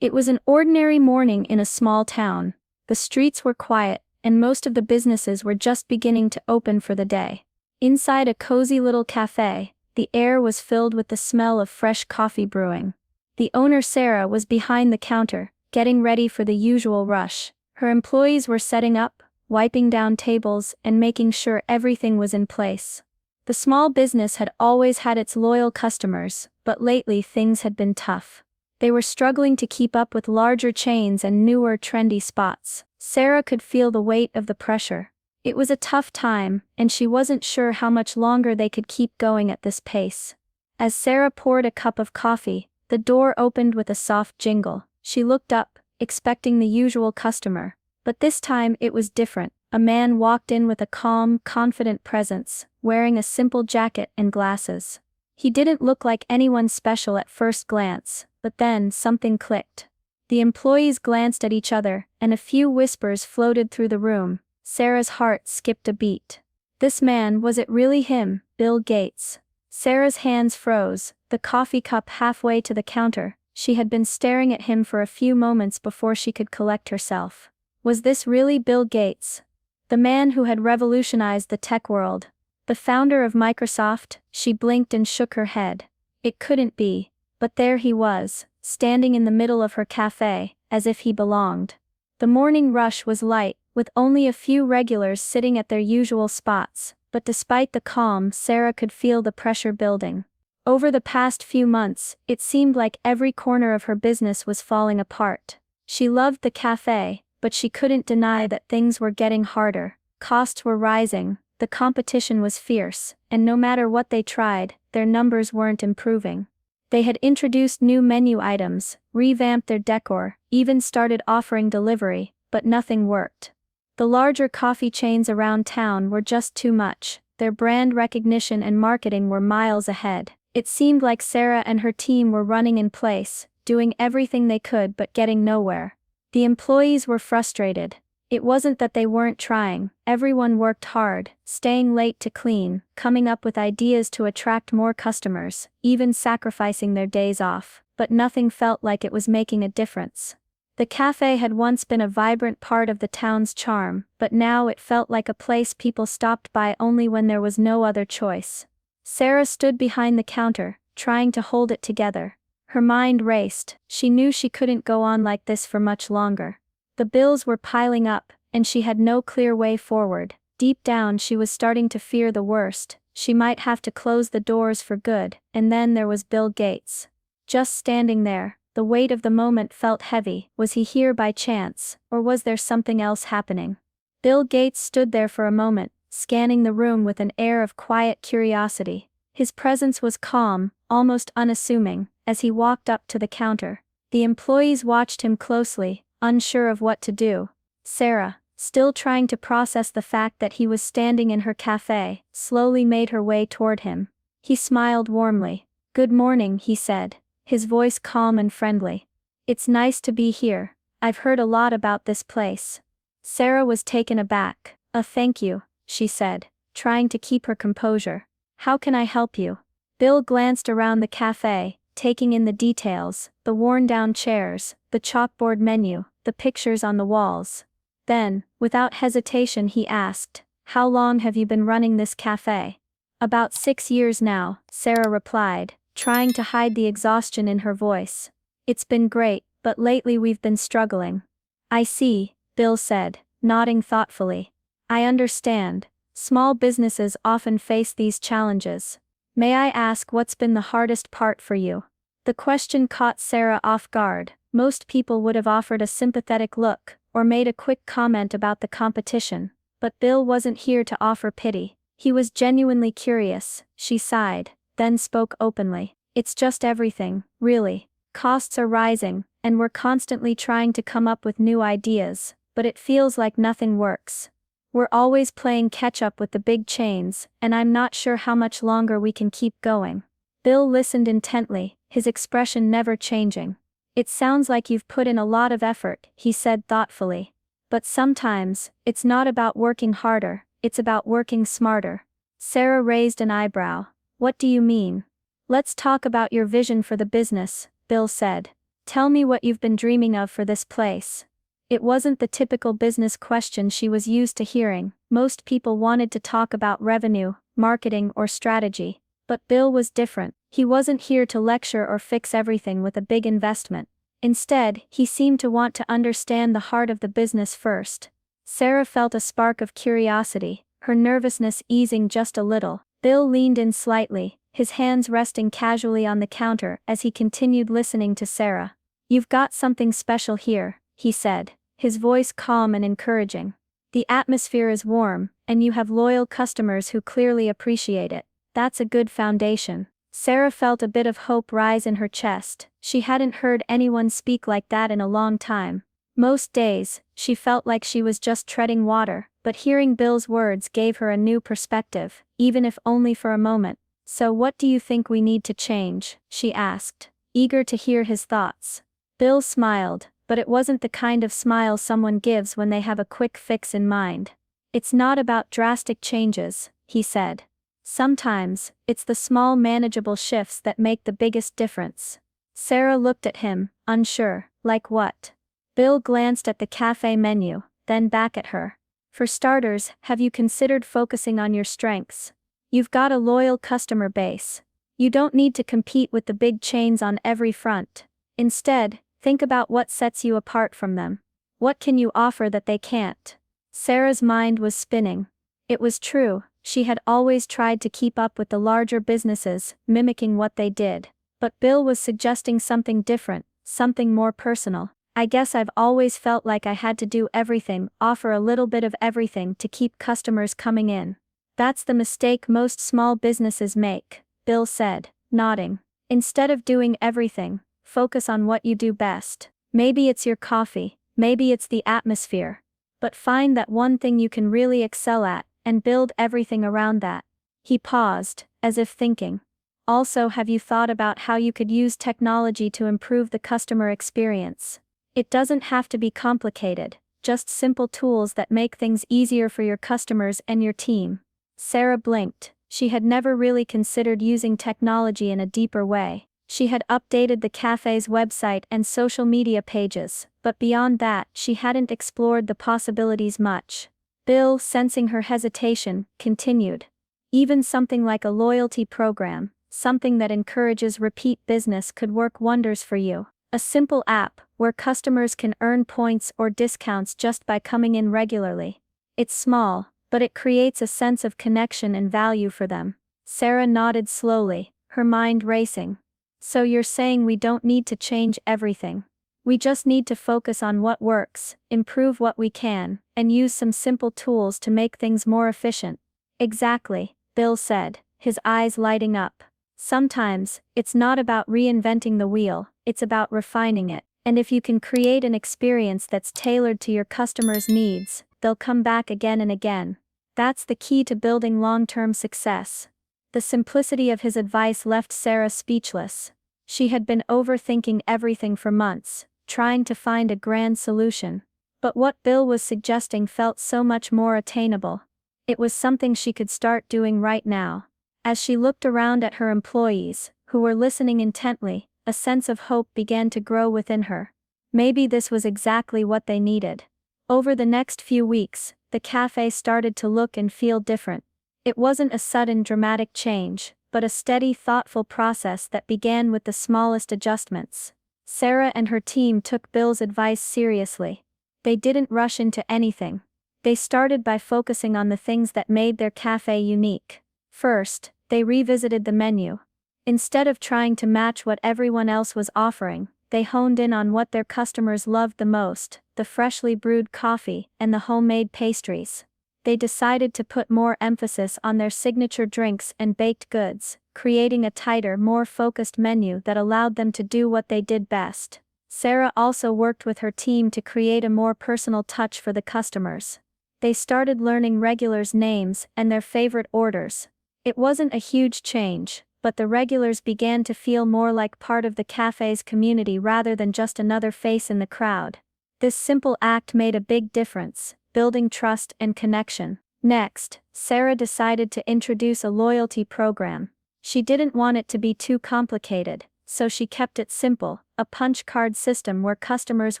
It was an ordinary morning in a small town. The streets were quiet, and most of the businesses were just beginning to open for the day. Inside a cozy little cafe, the air was filled with the smell of fresh coffee brewing. The owner, Sarah, was behind the counter, getting ready for the usual rush. Her employees were setting up, wiping down tables, and making sure everything was in place. The small business had always had its loyal customers, but lately things had been tough. They were struggling to keep up with larger chains and newer trendy spots. Sarah could feel the weight of the pressure. It was a tough time, and she wasn't sure how much longer they could keep going at this pace. As Sarah poured a cup of coffee, the door opened with a soft jingle. She looked up, expecting the usual customer. But this time it was different. A man walked in with a calm, confident presence, wearing a simple jacket and glasses. He didn't look like anyone special at first glance, but then something clicked. The employees glanced at each other, and a few whispers floated through the room. Sarah's heart skipped a beat. This man, was it really him, Bill Gates? Sarah's hands froze, the coffee cup halfway to the counter. She had been staring at him for a few moments before she could collect herself. Was this really Bill Gates? The man who had revolutionized the tech world? The founder of Microsoft? She blinked and shook her head. It couldn't be. But there he was, standing in the middle of her cafe, as if he belonged. The morning rush was light, with only a few regulars sitting at their usual spots, but despite the calm, Sarah could feel the pressure building. Over the past few months, it seemed like every corner of her business was falling apart. She loved the cafe, but she couldn't deny that things were getting harder. Costs were rising, the competition was fierce, and no matter what they tried, their numbers weren't improving. They had introduced new menu items, revamped their decor, even started offering delivery, but nothing worked. The larger coffee chains around town were just too much. Their brand recognition and marketing were miles ahead. It seemed like Sarah and her team were running in place, doing everything they could but getting nowhere. The employees were frustrated. It wasn't that they weren't trying. Everyone worked hard, staying late to clean, coming up with ideas to attract more customers, even sacrificing their days off, but nothing felt like it was making a difference. The cafe had once been a vibrant part of the town's charm, but now it felt like a place people stopped by only when there was no other choice. Sarah stood behind the counter, trying to hold it together. Her mind raced. She knew she couldn't go on like this for much longer. The bills were piling up, and she had no clear way forward. Deep down she was starting to fear the worst. She might have to close the doors for good, and then there was Bill Gates. Just standing there, the weight of the moment felt heavy. Was he here by chance, or was there something else happening? Bill Gates stood there for a moment, scanning the room with an air of quiet curiosity. His presence was calm, almost unassuming, as he walked up to the counter. The employees watched him closely, unsure of what to do. Sarah, still trying to process the fact that he was standing in her cafe, slowly made her way toward him. He smiled warmly. "Good morning," he said, his voice calm and friendly. "It's nice to be here. I've heard a lot about this place." Sarah was taken aback. Thank you," she said, trying to keep her composure. "How can I help you?" Bill glanced around the cafe, taking in the details, the worn-down chairs, the chalkboard menu, the pictures on the walls. Then, without hesitation, he asked, "How long have you been running this cafe?" "About 6 years now," Sarah replied, trying to hide the exhaustion in her voice. "It's been great, but lately we've been struggling." "I see," Bill said, nodding thoughtfully. "I understand. Small businesses often face these challenges. May I ask what's been the hardest part for you?" The question caught Sarah off guard. Most people would have offered a sympathetic look, or made a quick comment about the competition. But Bill wasn't here to offer pity. He was genuinely curious. She sighed, then spoke openly. "It's just everything, really. Costs are rising, and we're constantly trying to come up with new ideas, but it feels like nothing works. We're always playing catch-up with the big chains, and I'm not sure how much longer we can keep going." Bill listened intently, his expression never changing. "It sounds like you've put in a lot of effort," he said thoughtfully. "But sometimes, it's not about working harder, it's about working smarter." Sarah raised an eyebrow. "What do you mean?" "Let's talk about your vision for the business," Bill said. Tell me what you've been dreaming of for this place. It wasn't the typical business question she was used to hearing. Most people wanted to talk about revenue, marketing, or strategy. But Bill was different. He wasn't here to lecture or fix everything with a big investment. Instead, he seemed to want to understand the heart of the business first. Sarah felt a spark of curiosity, her nervousness easing just a little. Bill leaned in slightly, his hands resting casually on the counter as he continued listening to Sarah. "You've got something special here," he said, his voice calm and encouraging. "The atmosphere is warm, and you have loyal customers who clearly appreciate it. That's a good foundation." Sarah felt a bit of hope rise in her chest. She hadn't heard anyone speak like that in a long time. Most days, she felt like she was just treading water, but hearing Bill's words gave her a new perspective, even if only for a moment. "So what do you think we need to change?" she asked, eager to hear his thoughts. Bill smiled, but it wasn't the kind of smile someone gives when they have a quick fix in mind. "It's not about drastic changes," he said. "Sometimes, it's the small manageable shifts that make the biggest difference." Sarah looked at him, unsure. "Like what?" Bill glanced at the cafe menu, then back at her. "For starters, have you considered focusing on your strengths? You've got a loyal customer base. You don't need to compete with the big chains on every front. Instead, think about what sets you apart from them. What can you offer that they can't?" Sarah's mind was spinning. It was true, she had always tried to keep up with the larger businesses, mimicking what they did. But Bill was suggesting something different, something more personal. "I guess I've always felt like I had to do everything, offer a little bit of everything to keep customers coming in. That's the mistake most small businesses make," Bill said, nodding. "Instead of doing everything, focus on what you do best. Maybe it's your coffee, maybe it's the atmosphere. But find that one thing you can really excel at, and build everything around that." He paused, as if thinking. "Also, have you thought about how you could use technology to improve the customer experience? It doesn't have to be complicated, just simple tools that make things easier for your customers and your team." Sarah blinked. She had never really considered using technology in a deeper way. She had updated the cafe's website and social media pages, but beyond that, she hadn't explored the possibilities much. Bill, sensing her hesitation, continued. "Even something like a loyalty program, something that encourages repeat business, could work wonders for you. A simple app, where customers can earn points or discounts just by coming in regularly. It's small, but it creates a sense of connection and value for them." Sarah nodded slowly, her mind racing. "So you're saying we don't need to change everything. We just need to focus on what works, improve what we can, and use some simple tools to make things more efficient." "Exactly," Bill said, his eyes lighting up. "Sometimes, it's not about reinventing the wheel, it's about refining it. And if you can create an experience that's tailored to your customers' needs, they'll come back again and again. That's the key to building long-term success." The simplicity of his advice left Sarah speechless. She had been overthinking everything for months, trying to find a grand solution. But what Bill was suggesting felt so much more attainable. It was something she could start doing right now. As she looked around at her employees, who were listening intently, a sense of hope began to grow within her. Maybe this was exactly what they needed. Over the next few weeks, the cafe started to look and feel different. It wasn't a sudden dramatic change, but a steady, thoughtful process that began with the smallest adjustments. Sarah and her team took Bill's advice seriously. They didn't rush into anything. They started by focusing on the things that made their cafe unique. First, they revisited the menu. Instead of trying to match what everyone else was offering, they honed in on what their customers loved the most: the freshly brewed coffee and the homemade pastries. They decided to put more emphasis on their signature drinks and baked goods, creating a tighter, more focused menu that allowed them to do what they did best. Sarah also worked with her team to create a more personal touch for the customers. They started learning regulars' names and their favorite orders. It wasn't a huge change, but the regulars began to feel more like part of the cafe's community rather than just another face in the crowd. This simple act made a big difference, building trust and connection. Next, Sarah decided to introduce a loyalty program. She didn't want it to be too complicated, so she kept it simple, a punch card system where customers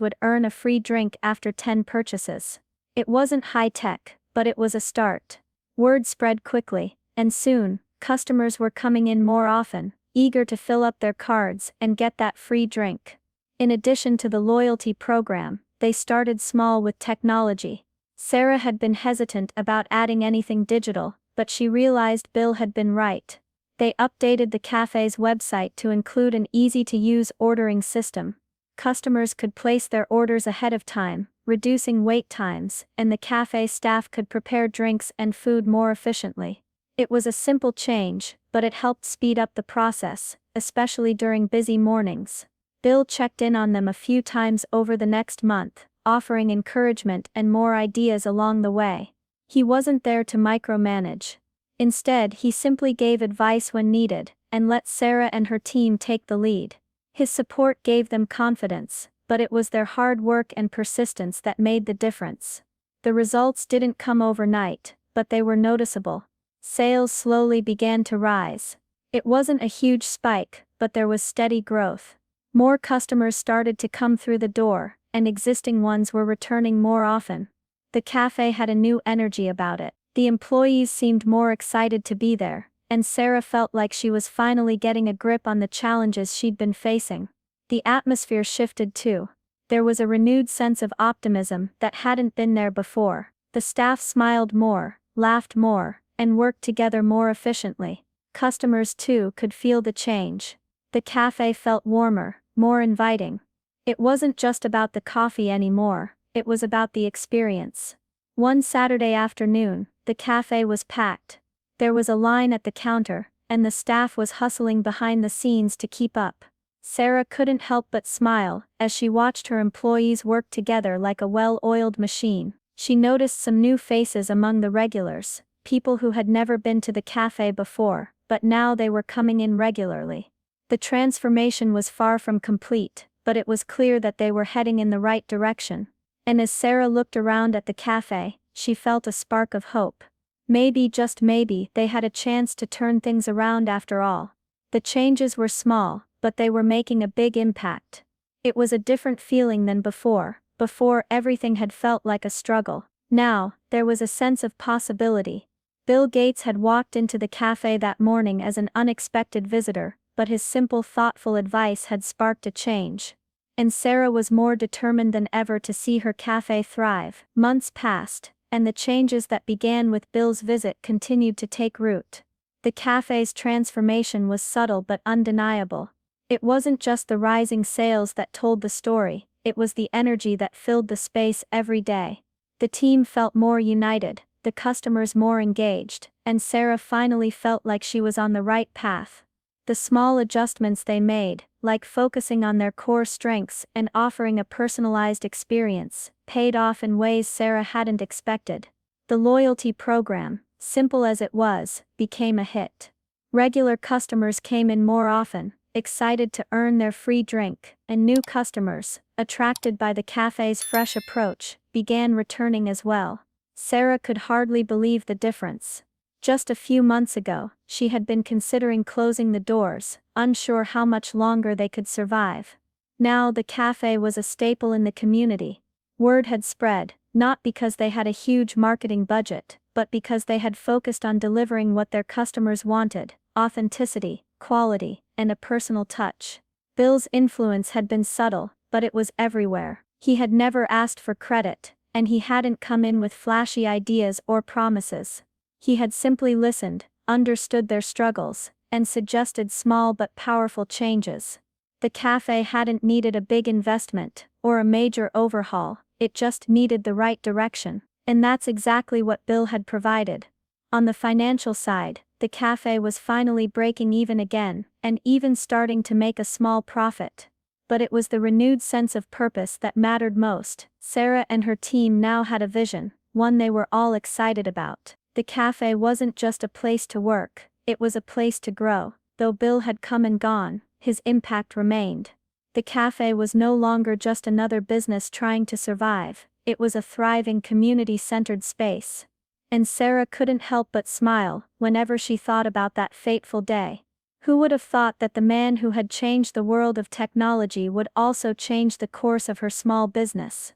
would earn a free drink after 10 purchases. It wasn't high-tech, but it was a start. Word spread quickly, and soon, customers were coming in more often, eager to fill up their cards and get that free drink. In addition to the loyalty program, they started small with technology. Sarah had been hesitant about adding anything digital, but she realized Bill had been right. They updated the cafe's website to include an easy-to-use ordering system. Customers could place their orders ahead of time, reducing wait times, and the cafe staff could prepare drinks and food more efficiently. It was a simple change, but it helped speed up the process, especially during busy mornings. Bill checked in on them a few times over the next month, offering encouragement and more ideas along the way. He wasn't there to micromanage. Instead, he simply gave advice when needed, and let Sarah and her team take the lead. His support gave them confidence, but it was their hard work and persistence that made the difference. The results didn't come overnight, but they were noticeable. Sales slowly began to rise. It wasn't a huge spike, but there was steady growth. More customers started to come through the door, and existing ones were returning more often. The cafe had a new energy about it. The employees seemed more excited to be there, and Sarah felt like she was finally getting a grip on the challenges she'd been facing. The atmosphere shifted too. There was a renewed sense of optimism that hadn't been there before. The staff smiled more, laughed more, and worked together more efficiently. Customers too could feel the change. The cafe felt warmer, more inviting. It wasn't just about the coffee anymore, it was about the experience. One Saturday afternoon, the cafe was packed. There was a line at the counter, and the staff was hustling behind the scenes to keep up. Sarah couldn't help but smile as she watched her employees work together like a well-oiled machine. She noticed some new faces among the regulars, people who had never been to the cafe before, but now they were coming in regularly. The transformation was far from complete, but it was clear that they were heading in the right direction. And as Sarah looked around at the cafe, she felt a spark of hope. Maybe, just maybe, they had a chance to turn things around after all. The changes were small, but they were making a big impact. It was a different feeling than before. Before, everything had felt like a struggle. Now, there was a sense of possibility. Bill Gates had walked into the cafe that morning as an unexpected visitor, but his simple, thoughtful advice had sparked a change. And Sarah was more determined than ever to see her cafe thrive. Months passed, and the changes that began with Bill's visit continued to take root. The cafe's transformation was subtle but undeniable. It wasn't just the rising sales that told the story, it was the energy that filled the space every day. The team felt more united, the customers more engaged, and Sarah finally felt like she was on the right path. The small adjustments they made, like focusing on their core strengths and offering a personalized experience, paid off in ways Sarah hadn't expected. The loyalty program, simple as it was, became a hit. Regular customers came in more often, excited to earn their free drink, and new customers, attracted by the cafe's fresh approach, began returning as well. Sarah could hardly believe the difference. Just a few months ago, she had been considering closing the doors, unsure how much longer they could survive. Now the cafe was a staple in the community. Word had spread, not because they had a huge marketing budget, but because they had focused on delivering what their customers wanted: authenticity, quality, and a personal touch. Bill's influence had been subtle, but it was everywhere. He had never asked for credit, and he hadn't come in with flashy ideas or promises. He had simply listened, understood their struggles, and suggested small but powerful changes. The cafe hadn't needed a big investment, or a major overhaul, it just needed the right direction, and that's exactly what Bill had provided. On the financial side, the cafe was finally breaking even again, and even starting to make a small profit. But it was the renewed sense of purpose that mattered most. Sarah and her team now had a vision, one they were all excited about. The cafe wasn't just a place to work, it was a place to grow. Though Bill had come and gone, his impact remained. The cafe was no longer just another business trying to survive, it was a thriving community-centered space. And Sarah couldn't help but smile whenever she thought about that fateful day. Who would have thought that the man who had changed the world of technology would also change the course of her small business?